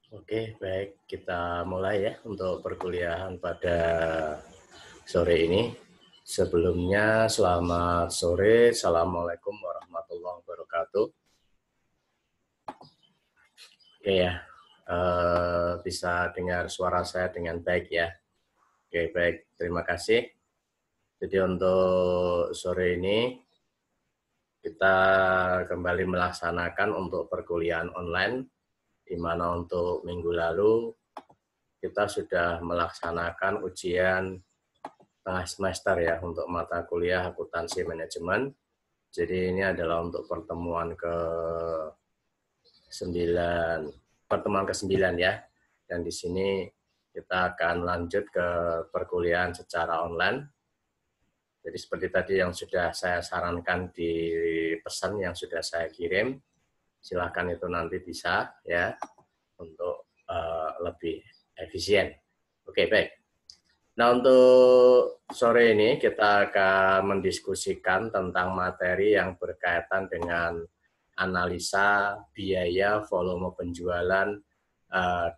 Oke, baik. Kita mulai ya untuk perkuliahan pada sore ini. Sebelumnya, selamat sore. Assalamualaikum warahmatullahi wabarakatuh. Oke ya, bisa dengar suara saya dengan baik ya. Oke, baik. Terima kasih. Jadi untuk sore ini, kita kembali melaksanakan untuk perkuliahan online, di mana untuk minggu lalu kita sudah melaksanakan ujian tengah semester ya untuk mata kuliah akuntansi manajemen. Jadi ini adalah untuk pertemuan ke-9 ya. Dan di sini kita akan lanjut ke perkuliahan secara online. Jadi seperti tadi yang sudah saya sarankan di pesan yang sudah saya kirim, silakan itu nanti bisa ya untuk lebih efisien. Oke, baik. Nah, untuk sore ini kita akan mendiskusikan tentang materi yang berkaitan dengan analisa biaya, volume penjualan,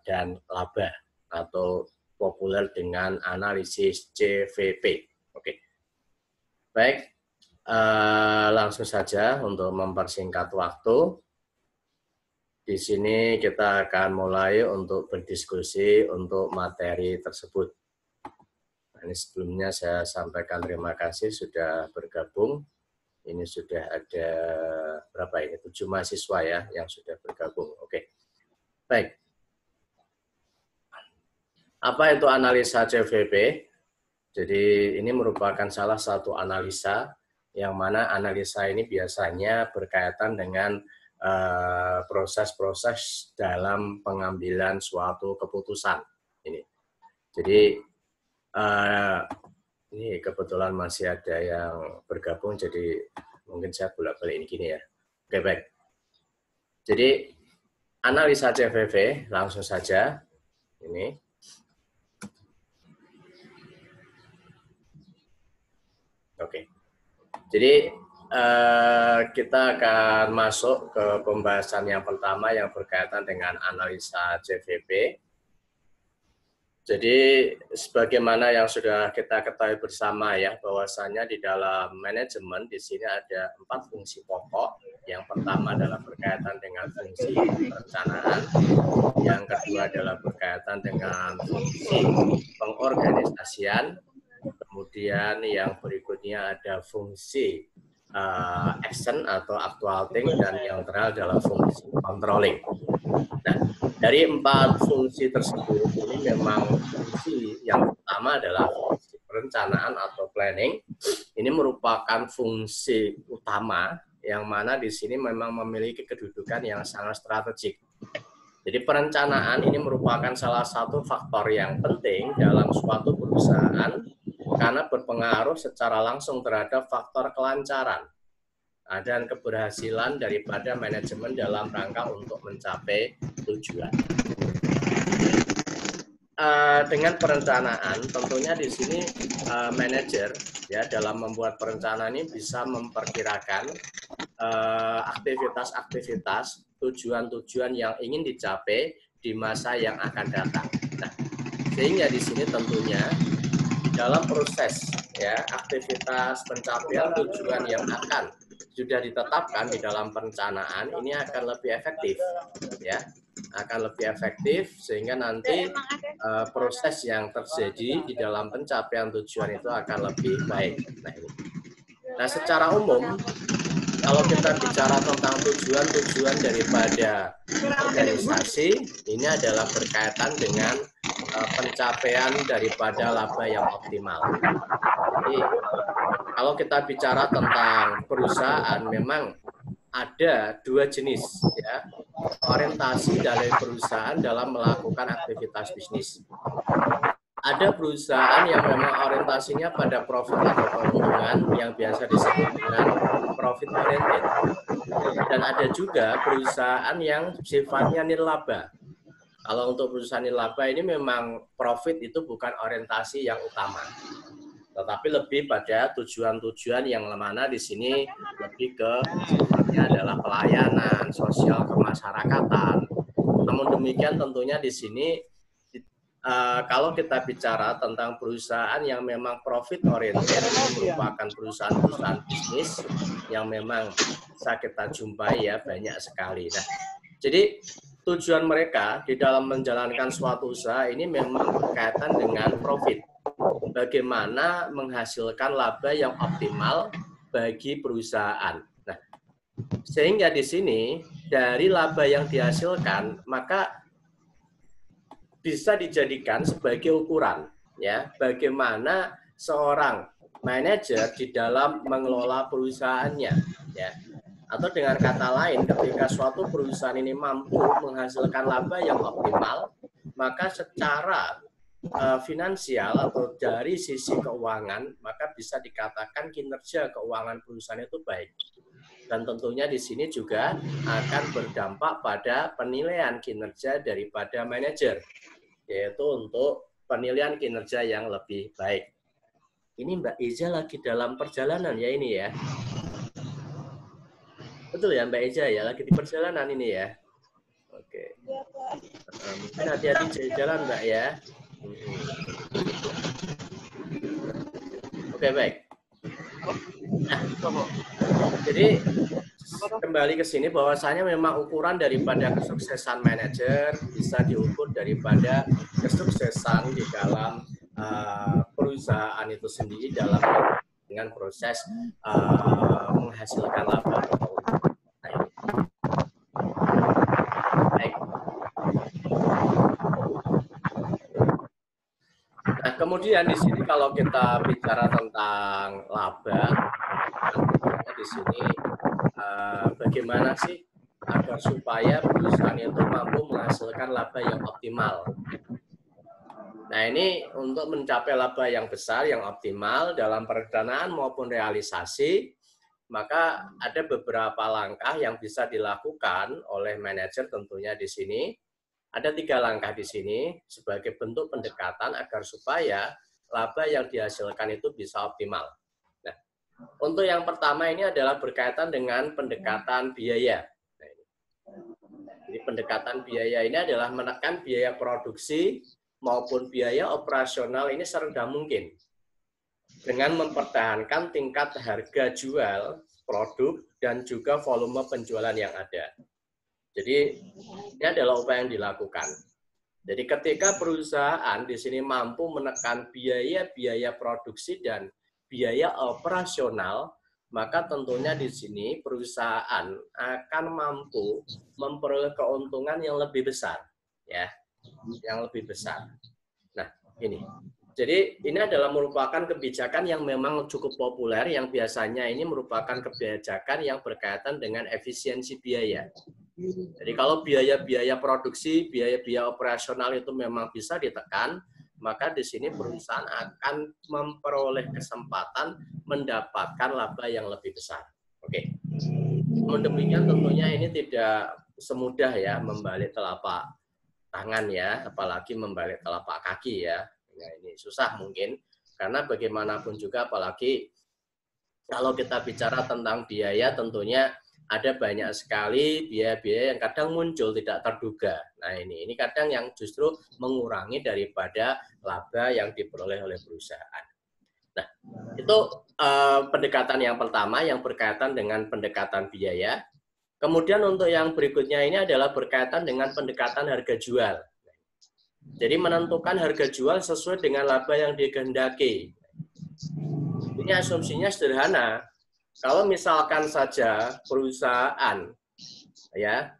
dan laba atau populer dengan analisis CVP. Oke, baik. Langsung saja untuk mempersingkat waktu. Di sini kita akan mulai untuk berdiskusi untuk materi tersebut. Ini sebelumnya saya sampaikan terima kasih sudah bergabung. Ini sudah ada berapa ini? 7 mahasiswa ya yang sudah bergabung. Oke. Baik. Apa itu analisa CVP? Jadi ini merupakan salah satu analisa yang mana analisa ini biasanya berkaitan dengan proses-proses dalam pengambilan suatu keputusan. Jadi ini kebetulan masih ada yang bergabung, jadi mungkin saya bolak-balik ini gini ya. Oke, baik. Jadi analisa CVP langsung saja ini. Oke. Jadi kita akan masuk ke pembahasan yang pertama yang berkaitan dengan analisa CVP. Jadi sebagaimana yang sudah kita ketahui bersama ya, bahwasanya di dalam manajemen di sini ada 4 fungsi pokok. Yang pertama adalah berkaitan dengan fungsi perencanaan, yang kedua adalah berkaitan dengan fungsi pengorganisasian, kemudian yang berikutnya ada fungsi action atau actuating, dan yang terakhir adalah fungsi controlling. Nah, dari 4 fungsi tersebut ini memang fungsi yang pertama adalah fungsi perencanaan atau planning. Ini merupakan fungsi utama yang mana di sini memang memiliki kedudukan yang sangat strategik. Jadi perencanaan ini merupakan salah satu faktor yang penting dalam suatu perusahaan karena berpengaruh secara langsung terhadap faktor kelancaran dan keberhasilan daripada manajemen dalam rangka untuk mencapai tujuan. Dengan perencanaan, tentunya di sini manajer ya dalam membuat perencanaan ini bisa memperkirakan aktivitas-aktivitas, tujuan-tujuan yang ingin dicapai di masa yang akan datang. Nah, sehingga di sini tentunya dalam proses ya aktivitas pencapaian tujuan yang sudah ditetapkan di dalam perencanaan ini akan lebih efektif ya, akan lebih efektif sehingga nanti proses yang terjadi di dalam pencapaian tujuan itu akan lebih baik. Nah, secara umum kalau kita bicara tentang tujuan-tujuan daripada organisasi, ini adalah berkaitan dengan pencapaian daripada laba yang optimal. Jadi, kalau kita bicara tentang perusahaan, memang ada 2 jenis ya orientasi dari perusahaan dalam melakukan aktivitas bisnis. Ada perusahaan yang memang orientasinya pada profit atau keuntungan yang biasa disebut dengan profit oriented. Dan ada juga perusahaan yang sifatnya nirlaba. Kalau untuk perusahaan nirlaba ini memang profit itu bukan orientasi yang utama, tetapi lebih pada tujuan-tujuan yang mana di sini lebih ke sifatnya adalah pelayanan, sosial kemasyarakatan, Namun demikian tentunya di sini kalau kita bicara tentang perusahaan yang memang profit oriented, merupakan perusahaan-perusahaan bisnis yang memang bisa kita jumpai ya banyak sekali. Nah, jadi tujuan mereka di dalam menjalankan suatu usaha ini memang berkaitan dengan profit. Bagaimana menghasilkan laba yang optimal bagi perusahaan. Nah, sehingga di sini dari laba yang dihasilkan maka bisa dijadikan sebagai ukuran ya bagaimana seorang manajer di dalam mengelola perusahaannya ya. Atau dengan kata lain, ketika suatu perusahaan ini mampu menghasilkan laba yang optimal, maka secara finansial atau dari sisi keuangan, maka bisa dikatakan kinerja keuangan perusahaan itu baik. Dan tentunya di sini juga akan berdampak pada penilaian kinerja daripada manajer, yaitu untuk penilaian kinerja yang lebih baik. Ini Mbak Iza lagi dalam perjalanan ya ini ya. Betul ya Mbak Iza ya, lagi di perjalanan ini ya. Oke. Mungkin hati-hati jalan Mbak ya. Oke, baik. Nah, jadi kembali ke sini bahwasanya memang ukuran daripada kesuksesan manajer bisa diukur daripada kesuksesan di dalam perusahaan itu sendiri dalam dengan proses menghasilkan laba. Nah, kemudian di sini kalau kita bicara tentang laba, di sini bagaimana sih agar supaya perusahaan itu mampu menghasilkan laba yang optimal. Nah, ini untuk mencapai laba yang besar, yang optimal dalam perencanaan maupun realisasi, maka ada beberapa langkah yang bisa dilakukan oleh manajer tentunya di sini. Ada 3 langkah di sini sebagai bentuk pendekatan agar supaya laba yang dihasilkan itu bisa optimal. Nah, untuk yang pertama ini adalah berkaitan dengan pendekatan biaya. Nah, jadi pendekatan biaya ini adalah menekan biaya produksi maupun biaya operasional ini serendah mungkin dengan mempertahankan tingkat harga jual produk dan juga volume penjualan yang ada. Jadi ini adalah upaya yang dilakukan. Jadi ketika perusahaan di sini mampu menekan biaya produksi dan biaya operasional, maka tentunya di sini perusahaan akan mampu memperoleh keuntungan yang lebih besar, ya, yang lebih besar. Nah, ini. Jadi ini adalah merupakan kebijakan yang memang cukup populer, yang biasanya ini merupakan kebijakan yang berkaitan dengan efisiensi biaya. Jadi kalau biaya-biaya produksi, biaya-biaya operasional itu memang bisa ditekan, maka di sini perusahaan akan memperoleh kesempatan mendapatkan laba yang lebih besar. Oke. Namun demikian tentunya ini tidak semudah ya membalik telapak tangan ya, apalagi membalik telapak kaki ya. Nah, ini susah mungkin karena bagaimanapun juga apalagi kalau kita bicara tentang biaya tentunya ada banyak sekali biaya-biaya yang kadang muncul tidak terduga. Nah, ini kadang yang justru mengurangi daripada laba yang diperoleh oleh perusahaan. Nah, itu pendekatan yang pertama yang berkaitan dengan pendekatan biaya. Kemudian untuk yang berikutnya ini adalah berkaitan dengan pendekatan harga jual. Jadi menentukan harga jual sesuai dengan laba yang dikehendaki. Ini asumsinya sederhana. Kalau misalkan saja perusahaan ya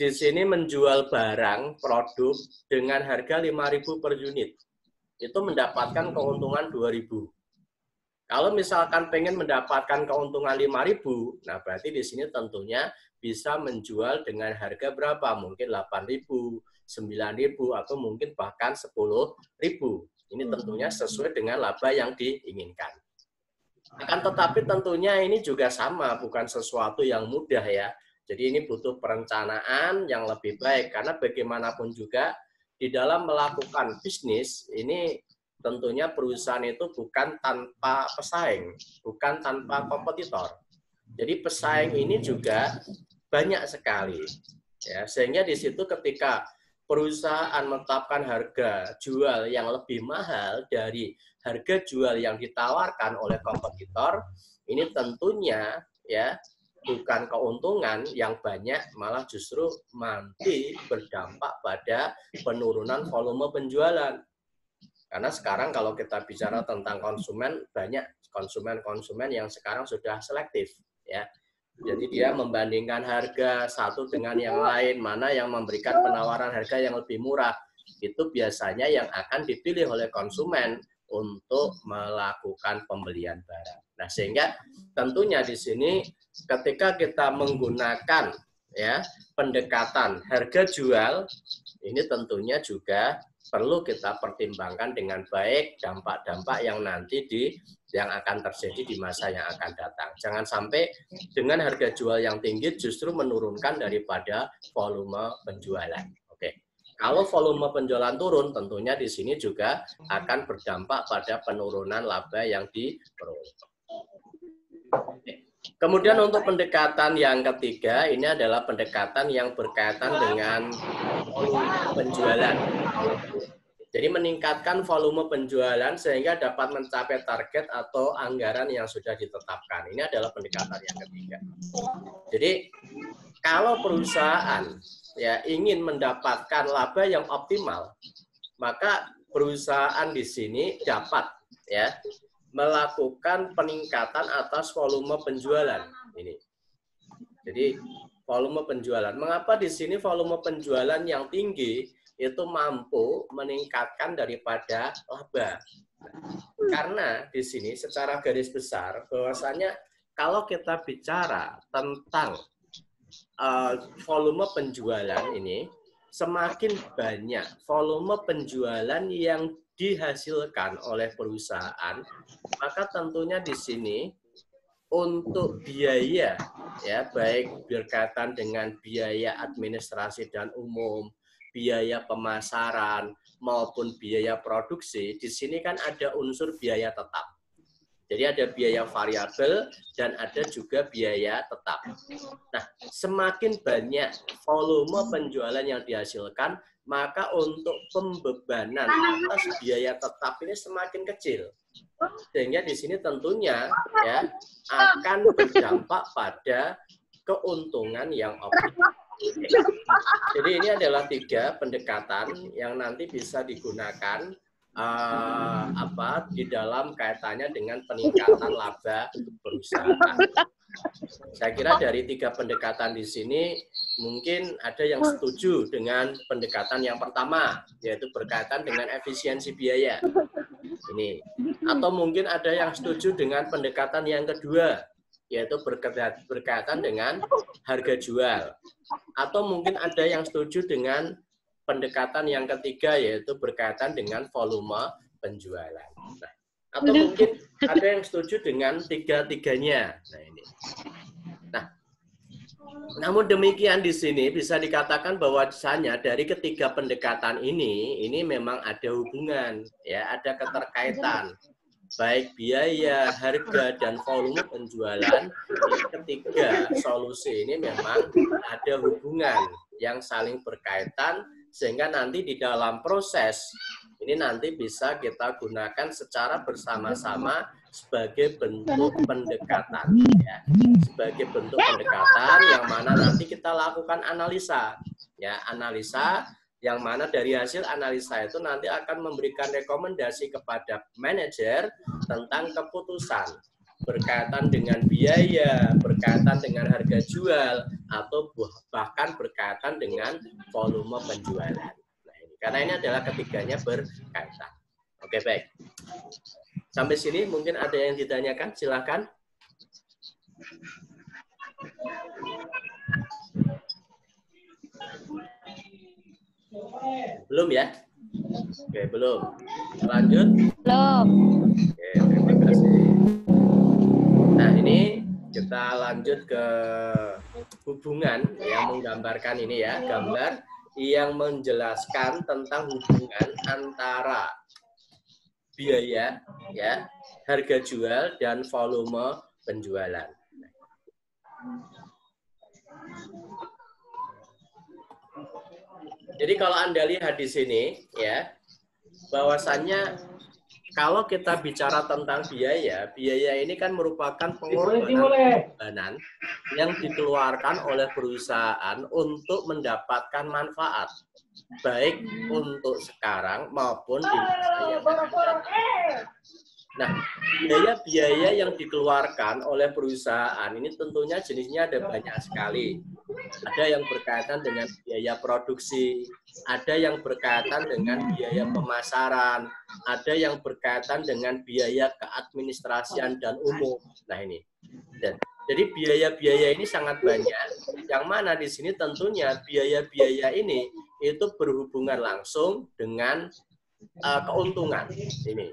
di sini menjual barang produk dengan harga 5.000 per unit, itu mendapatkan keuntungan 2.000. Kalau misalkan pengen mendapatkan keuntungan 5.000, nah berarti di sini tentunya bisa menjual dengan harga berapa? Mungkin 8.000, 9.000 atau mungkin bahkan 10.000. Ini tentunya sesuai dengan laba yang diinginkan. Akan tetapi tentunya ini juga sama, bukan sesuatu yang mudah ya. Jadi ini butuh perencanaan yang lebih baik karena bagaimanapun juga di dalam melakukan bisnis ini tentunya perusahaan itu bukan tanpa pesaing, bukan tanpa kompetitor. Jadi pesaing ini juga banyak sekali. Ya, sehingga di situ ketika perusahaan menetapkan harga jual yang lebih mahal dari harga jual yang ditawarkan oleh kompetitor, ini tentunya ya bukan keuntungan yang banyak, malah justru nanti berdampak pada penurunan volume penjualan. Karena sekarang kalau kita bicara tentang konsumen, banyak konsumen-konsumen yang sekarang sudah selektif, ya. Jadi dia membandingkan harga satu dengan yang lain, mana yang memberikan penawaran harga yang lebih murah. Itu biasanya yang akan dipilih oleh konsumen untuk melakukan pembelian barang. Nah, sehingga tentunya di sini ketika kita menggunakan ya pendekatan harga jual, ini tentunya juga perlu kita pertimbangkan dengan baik dampak-dampak yang nanti yang akan terjadi di masa yang akan datang. Jangan sampai dengan harga jual yang tinggi justru menurunkan daripada volume penjualan. Oke. Kalau volume penjualan turun, tentunya di sini juga akan berdampak pada penurunan laba yang diperoleh. Kemudian untuk pendekatan yang ketiga, ini adalah pendekatan yang berkaitan dengan volume penjualan. Jadi meningkatkan volume penjualan sehingga dapat mencapai target atau anggaran yang sudah ditetapkan. Ini adalah pendekatan yang ketiga. Jadi kalau perusahaan ya ingin mendapatkan laba yang optimal, maka perusahaan di sini dapat ya melakukan peningkatan atas volume penjualan ini. Jadi volume penjualan. Mengapa di sini volume penjualan yang tinggi itu mampu meningkatkan daripada laba? Karena di sini secara garis besar bahwasanya kalau kita bicara tentang volume penjualan ini, semakin banyak volume penjualan yang dihasilkan oleh perusahaan, maka tentunya di sini untuk biaya ya baik berkaitan dengan biaya administrasi dan umum, biaya pemasaran maupun biaya produksi, di sini kan ada unsur biaya tetap. Jadi ada biaya variabel dan ada juga biaya tetap. Nah, semakin banyak volume penjualan yang dihasilkan, maka untuk pembebanan atas biaya tetap ini semakin kecil. Sehingga di sini tentunya ya akan berdampak pada keuntungan yang optimal. Jadi ini adalah 3 pendekatan yang nanti bisa digunakan di dalam kaitannya dengan peningkatan laba perusahaan. Saya kira dari 3 pendekatan di sini mungkin ada yang setuju dengan pendekatan yang pertama, yaitu berkaitan dengan efisiensi biaya. Ini. Atau mungkin ada yang setuju dengan pendekatan yang kedua, yaitu berkaitan dengan harga jual. Atau mungkin ada yang setuju dengan pendekatan yang ketiga, yaitu berkaitan dengan volume penjualan. Nah, atau mungkin ada yang setuju dengan tiga-tiganya. Nah, ini. Nah, namun demikian di sini bisa dikatakan bahwasanya dari ketiga pendekatan ini memang ada hubungan, ya, ada keterkaitan. Baik biaya, harga, dan volume penjualan, ini ketiga solusi ini memang ada hubungan yang saling berkaitan, sehingga nanti di dalam proses ini nanti bisa kita gunakan secara bersama-sama sebagai bentuk pendekatan. Ya. Sebagai bentuk pendekatan yang mana nanti kita lakukan analisa. Ya, analisa yang mana dari hasil analisa itu nanti akan memberikan rekomendasi kepada manajer tentang keputusan berkaitan dengan biaya, berkaitan dengan harga jual, atau bahkan berkaitan dengan volume penjualan. Nah, ini, karena ini adalah ketiganya berkaitan. Oke, baik. Sampai sini mungkin ada yang ditanyakan, silakan. Belum ya? Oke, belum. Lanjut? Belum. Oke, terima kasih. Nah, ini kita lanjut ke hubungan yang menggambarkan ini ya, gambar yang menjelaskan tentang hubungan antara biaya, ya, harga jual dan volume penjualan. Jadi kalau Anda lihat di sini, ya, bahwasannya kalau kita bicara tentang biaya, biaya ini kan merupakan pengorbanan yang dikeluarkan oleh perusahaan untuk mendapatkan manfaat, baik untuk sekarang maupun di masa yang akan datang. Nah, biaya-biaya yang dikeluarkan oleh perusahaan ini tentunya jenisnya ada banyak sekali. Ada yang berkaitan dengan biaya produksi, ada yang berkaitan dengan biaya pemasaran, ada yang berkaitan dengan biaya keadministrasian dan umum. Nah ini. Jadi biaya-biaya ini sangat banyak, yang mana di sini tentunya biaya-biaya ini itu berhubungan langsung dengan keuntungan. Ini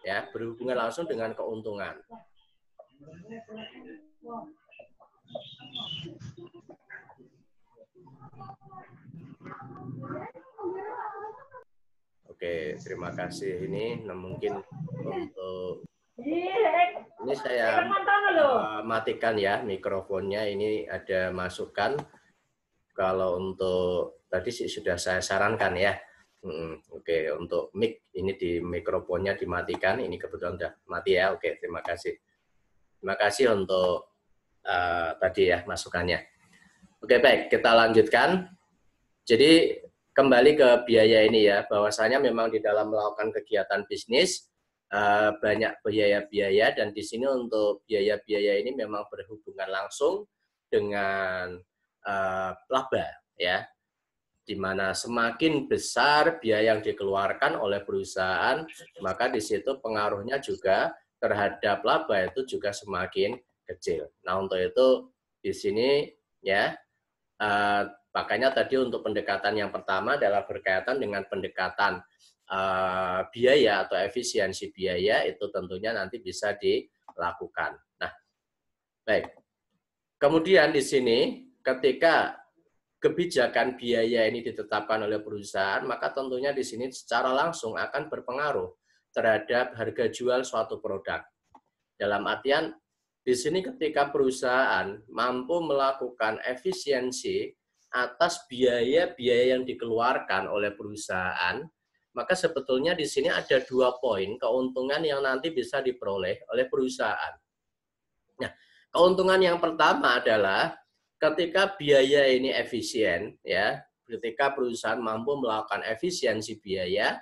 ya, berhubungan langsung dengan keuntungan. Oke, terima kasih. Ini mungkin untuk ini saya matikan ya mikrofonnya. Ini ada masukan. Kalau untuk tadi sih sudah saya sarankan ya. Oke, untuk mic ini di mikrofonnya dimatikan. Ini kebetulan sudah mati ya. Oke, terima kasih. Terima kasih untuk tadi ya masukannya. Oke, baik, kita lanjutkan. Jadi kembali ke biaya ini ya, bahwasanya memang di dalam melakukan kegiatan bisnis banyak biaya-biaya, dan di sini untuk biaya-biaya ini memang berhubungan langsung dengan laba ya, di mana semakin besar biaya yang dikeluarkan oleh perusahaan, maka di situ pengaruhnya juga terhadap laba itu juga semakin kecil. Nah, untuk itu di sini ya makanya tadi untuk pendekatan yang pertama adalah berkaitan dengan pendekatan biaya atau efisiensi biaya, itu tentunya nanti bisa dilakukan. Nah, baik. Kemudian di sini ketika kebijakan biaya ini ditetapkan oleh perusahaan, maka tentunya di sini secara langsung akan berpengaruh terhadap harga jual suatu produk. Dalam artian, di sini ketika perusahaan mampu melakukan efisiensi atas biaya-biaya yang dikeluarkan oleh perusahaan, maka sebetulnya di sini ada 2 poin keuntungan yang nanti bisa diperoleh oleh perusahaan. Nah, keuntungan yang pertama adalah ketika biaya ini efisien, ya, ketika perusahaan mampu melakukan efisiensi biaya,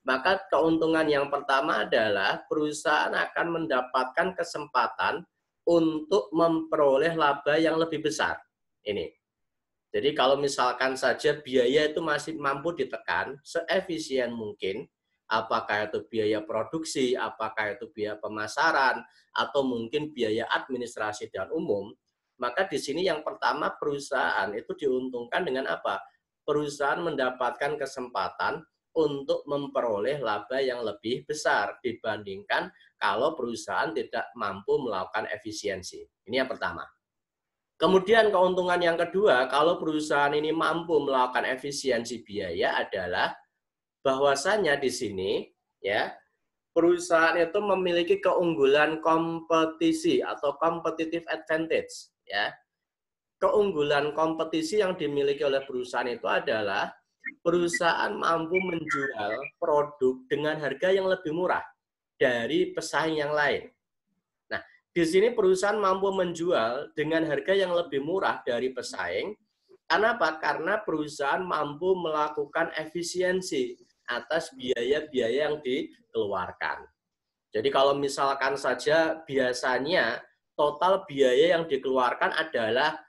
maka keuntungan yang pertama adalah perusahaan akan mendapatkan kesempatan untuk memperoleh laba yang lebih besar. Ini. Jadi kalau misalkan saja biaya itu masih mampu ditekan seefisien mungkin, apakah itu biaya produksi, apakah itu biaya pemasaran, atau mungkin biaya administrasi dan umum, maka di sini yang pertama perusahaan itu diuntungkan dengan apa? Perusahaan mendapatkan kesempatan untuk memperoleh laba yang lebih besar dibandingkan kalau perusahaan tidak mampu melakukan efisiensi. Ini yang pertama. Kemudian keuntungan yang kedua, kalau perusahaan ini mampu melakukan efisiensi biaya adalah bahwasannya di sini ya, perusahaan itu memiliki keunggulan kompetisi atau competitive advantage ya. Keunggulan kompetisi yang dimiliki oleh perusahaan itu adalah perusahaan mampu menjual produk dengan harga yang lebih murah dari pesaing yang lain. Nah, di sini perusahaan mampu menjual dengan harga yang lebih murah dari pesaing. Karena apa? Karena perusahaan mampu melakukan efisiensi atas biaya-biaya yang dikeluarkan. Jadi kalau misalkan saja biasanya total biaya yang dikeluarkan adalah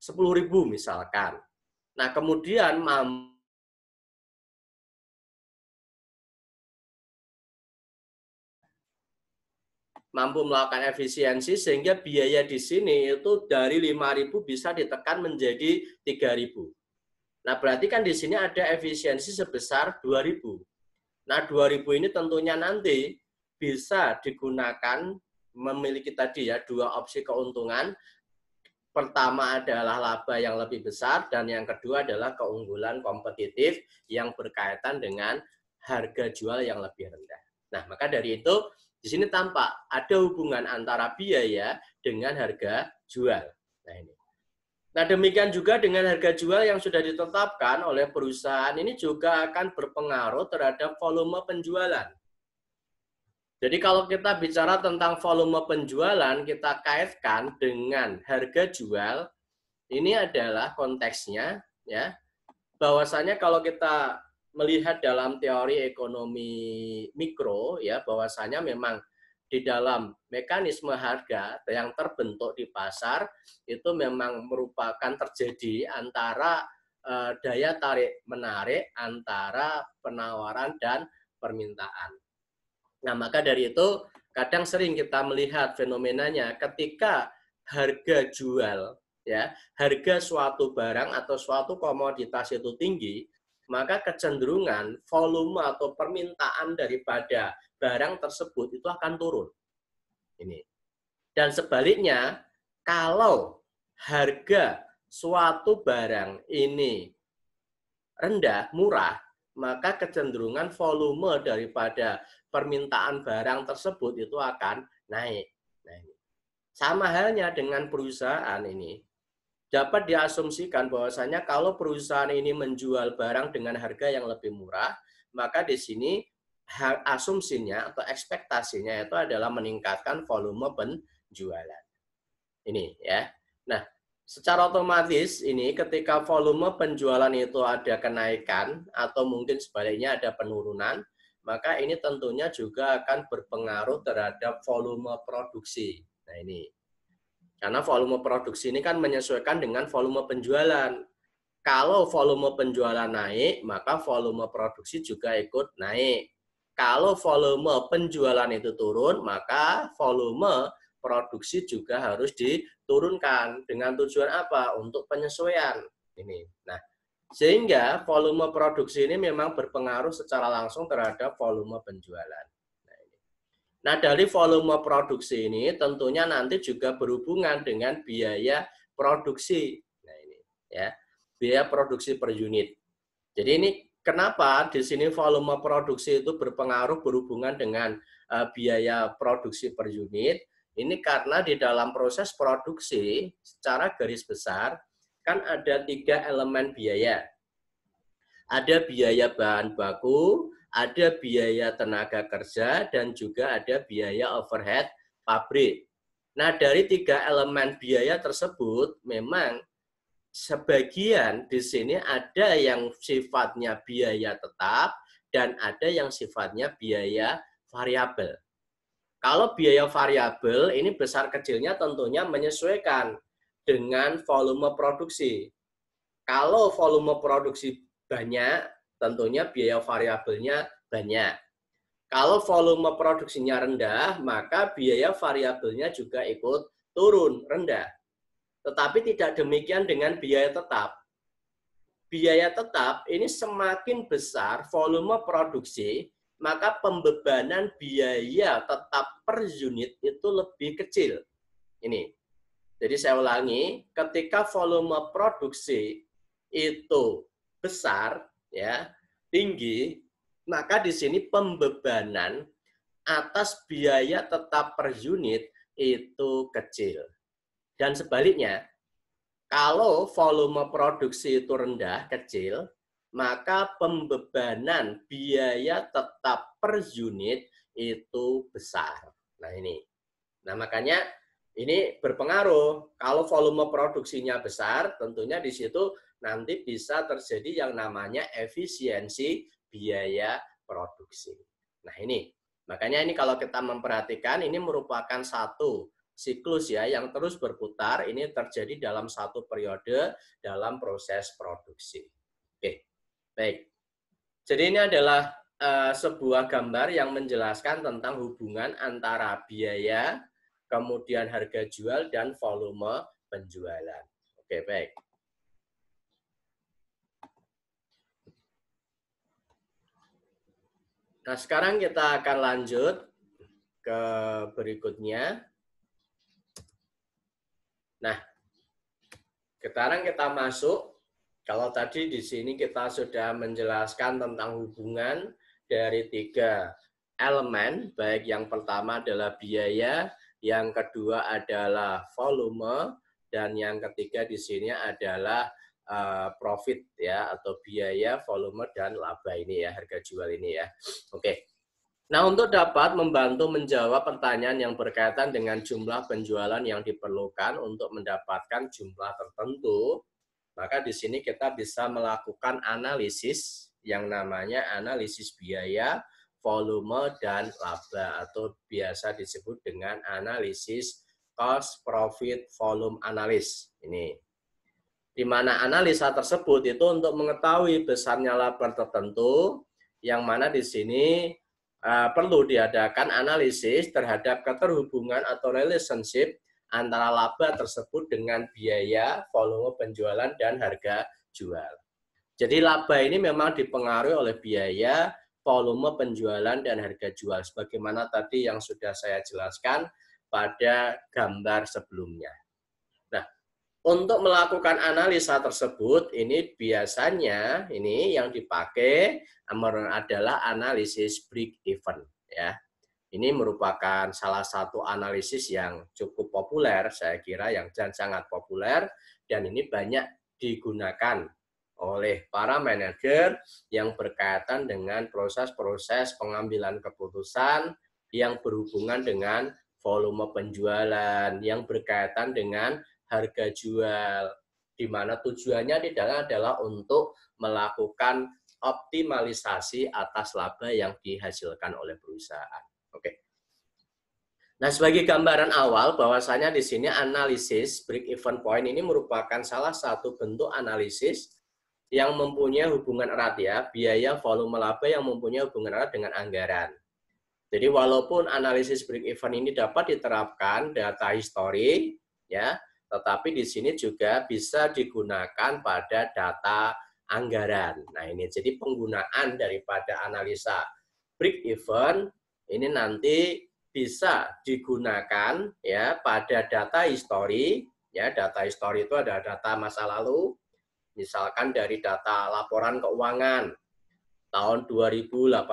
10.000 misalkan. Nah, kemudian mampu melakukan efisiensi sehingga biaya di sini itu dari 5.000 bisa ditekan menjadi 3.000. Nah, berarti kan di sini ada efisiensi sebesar 2.000. Nah, 2.000 ini tentunya nanti bisa digunakan memiliki tadi ya 2 opsi keuntungan. Pertama adalah laba yang lebih besar, dan yang kedua adalah keunggulan kompetitif yang berkaitan dengan harga jual yang lebih rendah. Nah, maka dari itu di sini tampak ada hubungan antara biaya dengan harga jual. Nah, ini. Nah, demikian juga dengan harga jual yang sudah ditetapkan oleh perusahaan ini juga akan berpengaruh terhadap volume penjualan. Jadi kalau kita bicara tentang volume penjualan, kita kaitkan dengan harga jual, ini adalah konteksnya, ya, bahwasanya kalau kita melihat dalam teori ekonomi mikro, ya, bahwasanya memang di dalam mekanisme harga yang terbentuk di pasar itu memang merupakan terjadi antara daya tarik menarik antara penawaran dan permintaan. Nah, maka dari itu kadang sering kita melihat fenomenanya ketika harga jual, ya, harga suatu barang atau suatu komoditas itu tinggi, maka kecenderungan volume atau permintaan daripada barang tersebut itu akan turun. Ini. Dan sebaliknya, kalau harga suatu barang ini rendah, murah, maka kecenderungan volume daripada permintaan barang tersebut itu akan naik. Nah, sama halnya dengan perusahaan ini. Dapat diasumsikan bahwasanya kalau perusahaan ini menjual barang dengan harga yang lebih murah, maka di sini asumsinya atau ekspektasinya itu adalah meningkatkan volume penjualan. Ini ya. Nah, secara otomatis ini ketika volume penjualan itu ada kenaikan atau mungkin sebaliknya ada penurunan, maka ini tentunya juga akan berpengaruh terhadap volume produksi. Nah, ini. Karena volume produksi ini kan menyesuaikan dengan volume penjualan. Kalau volume penjualan naik, maka volume produksi juga ikut naik. Kalau volume penjualan itu turun, maka volume produksi juga harus diturunkan. Dengan tujuan apa? Untuk penyesuaian. Ini. Nah, sehingga volume produksi ini memang berpengaruh secara langsung terhadap volume penjualan. Nah, dari volume produksi ini tentunya nanti juga berhubungan dengan biaya produksi. Nah, ini ya, biaya produksi per unit. Jadi ini kenapa di sini volume produksi itu berpengaruh berhubungan dengan biaya produksi per unit? Ini karena di dalam proses produksi secara garis besar kan ada 3 elemen biaya. Ada biaya bahan baku, ada biaya tenaga kerja, dan juga ada biaya overhead pabrik. Nah, dari 3 elemen biaya tersebut, memang sebagian di sini ada yang sifatnya biaya tetap, dan ada yang sifatnya biaya variabel. Kalau biaya variabel, ini besar kecilnya tentunya menyesuaikan dengan volume produksi. Kalau volume produksi banyak, tentunya biaya variabelnya banyak. Kalau volume produksinya rendah, maka biaya variabelnya juga ikut turun, rendah. Tetapi tidak demikian dengan biaya tetap. Biaya tetap ini semakin besar volume produksi, maka pembebanan biaya tetap per unit itu lebih kecil. Ini. Jadi saya ulangi, ketika volume produksi itu besar, ya, tinggi, maka di sini pembebanan atas biaya tetap per unit itu kecil. Dan sebaliknya, kalau volume produksi itu rendah, kecil, maka pembebanan biaya tetap per unit itu besar. Nah, ini. Nah, makanya ini berpengaruh. Kalau volume produksinya besar, tentunya di situ nanti bisa terjadi yang namanya efisiensi biaya produksi. Nah, ini. Makanya ini kalau kita memperhatikan, ini merupakan satu siklus ya yang terus berputar, ini terjadi dalam satu periode dalam proses produksi. Oke, baik. Jadi ini adalah sebuah gambar yang menjelaskan tentang hubungan antara biaya, kemudian harga jual, dan volume penjualan. Oke, baik. Nah, sekarang kita akan lanjut ke berikutnya. Nah, sekarang kita masuk. Kalau tadi di sini kita sudah menjelaskan tentang hubungan dari 3 elemen, baik yang pertama adalah biaya, yang kedua adalah volume, dan yang ketiga di sini adalah profit ya, atau biaya, volume, dan laba ini ya, harga jual ini ya. Oke. Nah, untuk dapat membantu menjawab pertanyaan yang berkaitan dengan jumlah penjualan yang diperlukan untuk mendapatkan jumlah tertentu, maka di sini kita bisa melakukan analisis yang namanya analisis biaya, volume, dan laba, atau biasa disebut dengan analisis cost, profit, volume analysis. Ini di mana analisa tersebut itu untuk mengetahui besarnya laba tertentu, yang mana di sini perlu diadakan analisis terhadap keterhubungan atau relationship antara laba tersebut dengan biaya, volume penjualan, dan harga jual. Jadi laba ini memang dipengaruhi oleh biaya, volume penjualan, dan harga jual, sebagaimana tadi yang sudah saya jelaskan pada gambar sebelumnya. Untuk melakukan analisa tersebut, ini biasanya ini yang dipakai adalah analisis break even ya. Ini merupakan salah satu analisis yang cukup populer, saya kira yang sangat populer, dan ini banyak digunakan oleh para manajer yang berkaitan dengan proses-proses pengambilan keputusan yang berhubungan dengan volume penjualan, yang berkaitan dengan harga jual, di mana tujuannya adalah untuk melakukan optimalisasi atas laba yang dihasilkan oleh perusahaan. Oke. Nah, sebagai gambaran awal bahwasanya di sini analisis break even point ini merupakan salah satu bentuk analisis yang mempunyai hubungan erat ya, biaya, volume, laba yang mempunyai hubungan erat dengan anggaran. Jadi walaupun analisis break even ini dapat diterapkan data histori ya, tetapi di sini juga bisa digunakan pada data anggaran. Nah, ini jadi penggunaan daripada analisa break even ini nanti bisa digunakan ya pada data histori ya. Data histori itu ada data masa lalu, misalkan dari data laporan keuangan tahun 2018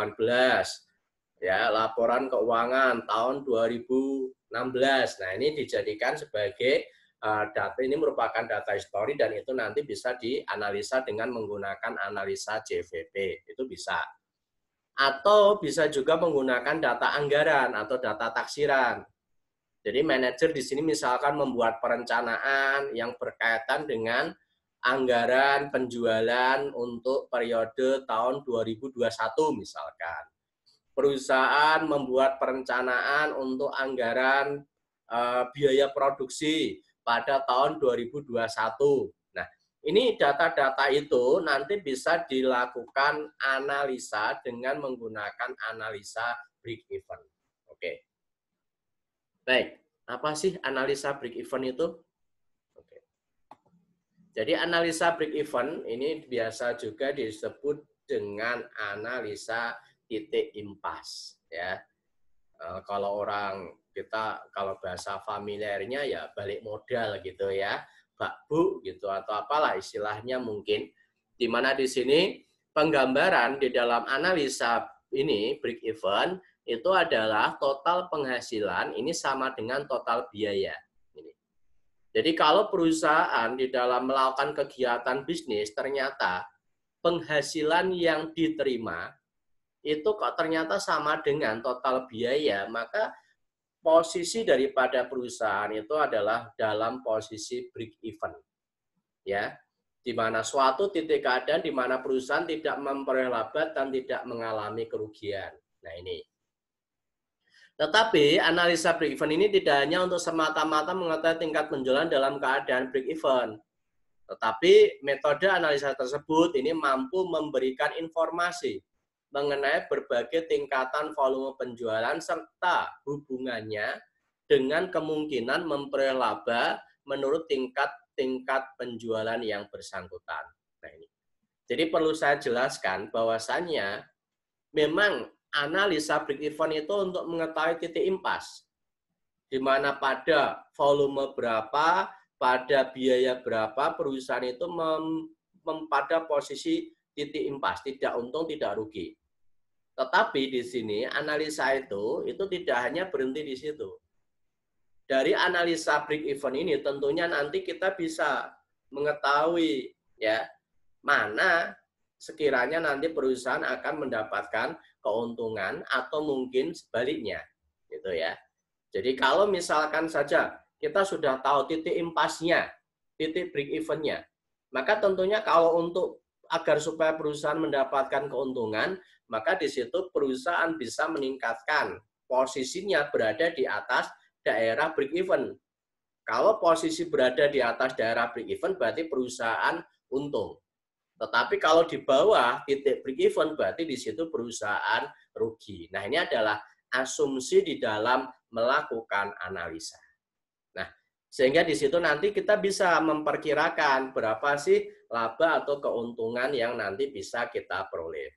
ya, laporan keuangan tahun 2016. Nah, ini dijadikan sebagai data, ini merupakan data histori dan itu nanti bisa dianalisa dengan menggunakan analisa JVP. Itu bisa. Atau bisa juga menggunakan data anggaran atau data taksiran. Jadi manajer di sini misalkan membuat perencanaan yang berkaitan dengan anggaran penjualan untuk periode tahun 2021 misalkan. Perusahaan membuat perencanaan untuk anggaran biaya produksi pada tahun 2021. Nah, ini data-data itu nanti bisa dilakukan analisa dengan menggunakan analisa break even. Oke. Baik, apa sih analisa break even itu? Oke. Jadi analisa break even ini biasa juga disebut dengan analisa titik impas ya. Kalau orang kita, kalau bahasa familiarnya ya balik modal gitu ya, Pak Bu gitu, atau apalah istilahnya mungkin, di mana di sini penggambaran di dalam analisa ini break even itu adalah total penghasilan ini sama dengan total biaya. Jadi kalau perusahaan di dalam melakukan kegiatan bisnis ternyata penghasilan yang diterima itu kok ternyata sama dengan total biaya, maka posisi daripada perusahaan itu adalah dalam posisi break even. Ya, di mana suatu titik keadaan di mana perusahaan tidak memperoleh laba dan tidak mengalami kerugian. Nah, ini. Tetapi analisa break even ini tidak hanya untuk semata-mata mengetahui tingkat penjualan dalam keadaan break even. Tetapi metode analisa tersebut ini mampu memberikan informasi mengenai berbagai tingkatan volume penjualan serta hubungannya dengan kemungkinan memperoleh laba menurut tingkat penjualan yang bersangkutan. Nah, ini. Jadi perlu saya jelaskan bahwasannya memang analisa break even itu untuk mengetahui titik impas, di mana pada volume berapa, pada biaya berapa perusahaan itu pada posisi titik impas, tidak untung, tidak rugi. Tetapi di sini analisa itu tidak hanya berhenti di situ. dari analisa break even ini tentunya nanti kita bisa mengetahui ya mana sekiranya nanti perusahaan akan mendapatkan keuntungan atau mungkin sebaliknya gitu ya. Jadi kalau misalkan saja kita sudah tahu titik impasnya, titik break evennya, maka tentunya kalau untuk agar supaya perusahaan mendapatkan keuntungan, maka di situ perusahaan bisa meningkatkan posisinya berada di atas daerah break even. Kalau posisi berada di atas daerah break even berarti perusahaan untung. Tetapi kalau di bawah titik break even berarti di situ perusahaan rugi. Nah, ini adalah asumsi di dalam melakukan analisa. Nah, sehingga di situ nanti kita bisa memperkirakan berapa sih laba atau keuntungan yang nanti bisa kita peroleh.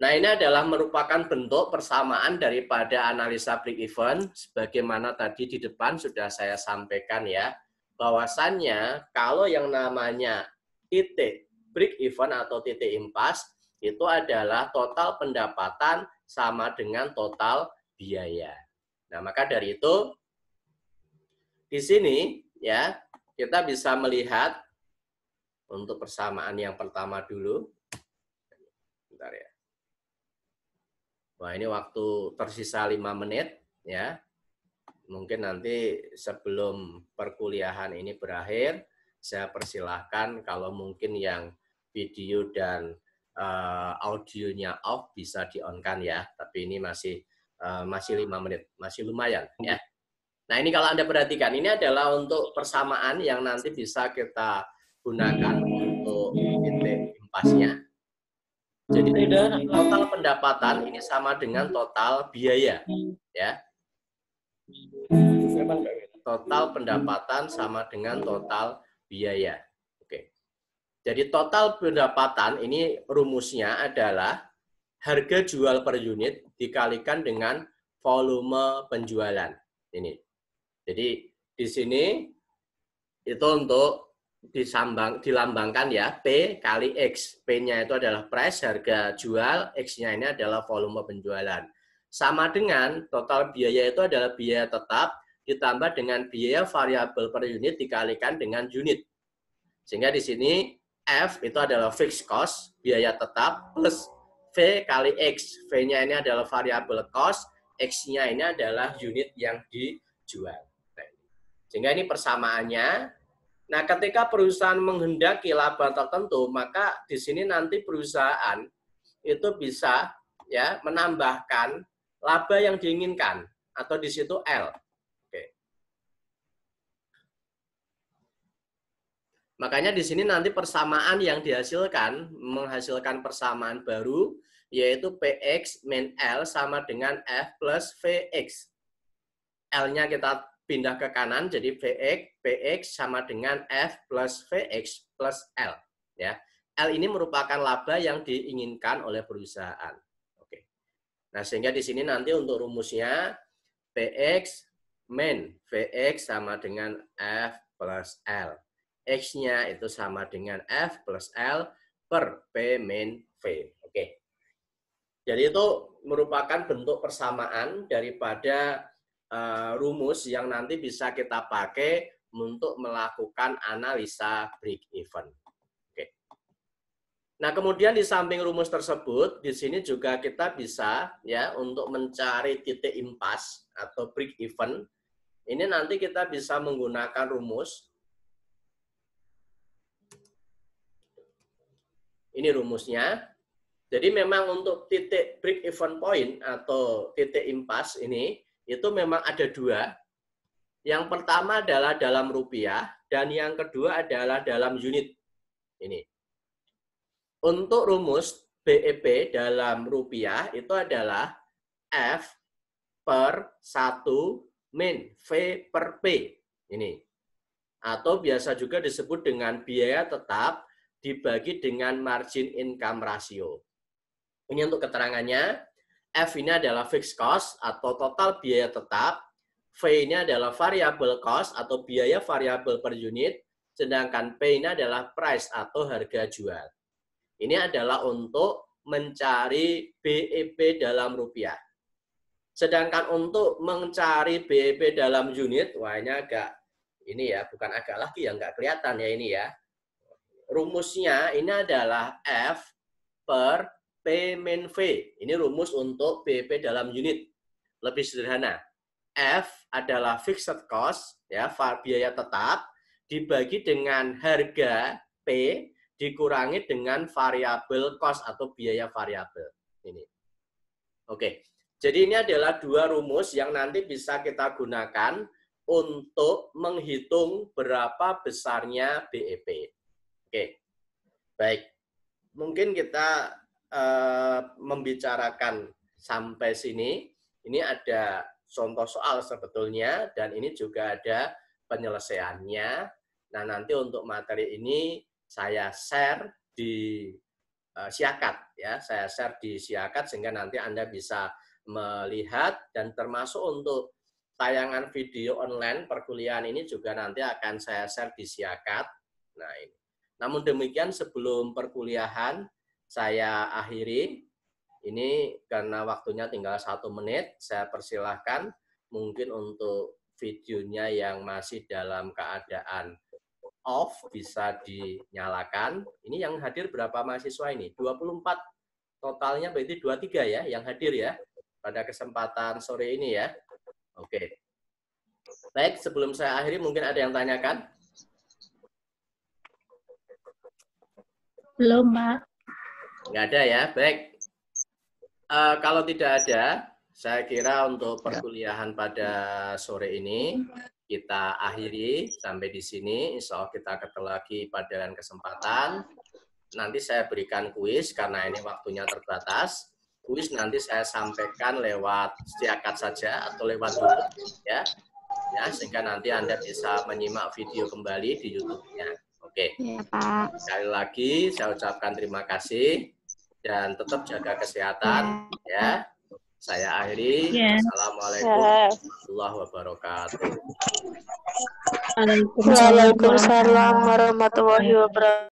Nah, ini adalah merupakan bentuk persamaan daripada analisa break even, sebagaimana tadi di depan sudah saya sampaikan ya, bahwasannya kalau yang namanya titik break even atau titik impas, itu adalah total pendapatan sama dengan total biaya. Nah, maka dari itu, di sini ya, kita bisa melihat untuk persamaan yang pertama dulu. Bentar ya. Wah, ini waktu tersisa 5 menit ya. Mungkin nanti sebelum perkuliahan ini berakhir, saya persilahkan kalau mungkin yang video dan audionya off bisa di-on-kan ya. Tapi ini masih 5 menit, masih lumayan ya. Nah, ini kalau Anda perhatikan, ini adalah untuk persamaan yang nanti bisa kita gunakan untuk titik impasnya. Jadi total pendapatan ini sama dengan total biaya, ya. Total pendapatan sama dengan total biaya. Oke. Jadi total pendapatan ini rumusnya adalah harga jual per unit dikalikan dengan volume penjualan. Ini. Jadi di sini itu untuk dilambangkan ya, P kali X. P-nya itu adalah price, harga jual, X-nya ini adalah volume penjualan. Sama dengan total biaya itu adalah biaya tetap ditambah dengan biaya variabel per unit dikalikan dengan unit. Sehingga di sini F itu adalah fixed cost, biaya tetap, plus V kali X. V-nya ini adalah variabel cost, X-nya ini adalah unit yang dijual. Sehingga ini persamaannya. Nah, ketika perusahaan menghendaki laba tertentu, maka di sini nanti perusahaan itu bisa ya menambahkan laba yang diinginkan atau di situ L. Oke. Makanya di sini nanti persamaan yang dihasilkan menghasilkan persamaan baru yaitu PX min L sama dengan F plus VX. L-nya kita pindah ke kanan jadi PX sama dengan F plus VX plus L ya. L ini merupakan laba yang diinginkan oleh perusahaan. Oke. Nah, sehingga di sini nanti untuk rumusnya PX min VX sama dengan F plus L. X-nya itu sama dengan F plus L per P min V. Oke. Jadi itu merupakan bentuk persamaan daripada rumus yang nanti bisa kita pakai untuk melakukan analisa break even. Oke. Nah, kemudian di samping rumus tersebut, di sini juga kita bisa ya untuk mencari titik impas atau break even. Ini nanti kita bisa menggunakan rumus. Ini rumusnya. Jadi memang untuk titik break even point atau titik impas ini itu memang ada dua. Yang pertama adalah dalam rupiah dan yang kedua adalah dalam unit. Ini. Untuk rumus BEP dalam rupiah itu adalah F per 1 min V per P. Ini. Atau biasa juga disebut dengan biaya tetap dibagi dengan margin income ratio. Ini untuk keterangannya. F ini adalah fixed cost atau total biaya tetap, V ini adalah variable cost atau biaya variabel per unit, sedangkan P ini adalah price atau harga jual. Ini adalah untuk mencari BEP dalam rupiah. Sedangkan untuk mencari BEP dalam unit, wah ini agak, ini ya, bukan agak lagi ya, nggak kelihatan ya ini ya. Rumusnya ini adalah F per P min V. Ini rumus untuk BEP dalam unit. Lebih sederhana. F adalah fixed cost, ya, biaya tetap, dibagi dengan harga P dikurangi dengan variabel cost atau biaya variabel. Ini. Oke. Jadi ini adalah dua rumus yang nanti bisa kita gunakan untuk menghitung berapa besarnya BEP. Oke, baik. Mungkin kita membicarakan sampai sini. Ini ada contoh soal sebetulnya, dan ini juga ada penyelesaiannya. Nah, nanti untuk materi ini saya share di Siakat, ya. Saya share di Siakat sehingga nanti Anda bisa melihat, dan termasuk untuk tayangan video online perkuliahan ini juga nanti akan saya share di Siakat. Nah, ini. Namun demikian sebelum perkuliahan saya akhiri. Ini karena waktunya tinggal 1 menit, saya persilahkan mungkin untuk videonya yang masih dalam keadaan off bisa dinyalakan. Ini yang hadir berapa mahasiswa ini? 24. Totalnya berarti 23 ya yang hadir ya pada kesempatan sore ini ya. Oke. Baik, sebelum saya akhiri mungkin ada yang tanyakan? Belum, Pak. Nggak ada ya, baik. Kalau tidak ada, saya kira untuk perkuliahan pada sore ini kita akhiri sampai di sini. Insya Allah kita ketemu lagi pada lain kesempatan. Nanti saya berikan kuis karena ini waktunya terbatas. Kuis nanti saya sampaikan lewat Siakat saja atau lewat YouTube ya. Ya, sehingga nanti Anda bisa menyimak video kembali di YouTube-nya. Oke. Ya, Pak. Sekali lagi saya ucapkan terima kasih dan tetap jaga kesehatan ya. Saya akhiri. Assalamualaikum warahmatullahi wabarakatuh. Waalaikumsalam warahmatullahi wabarakatuh.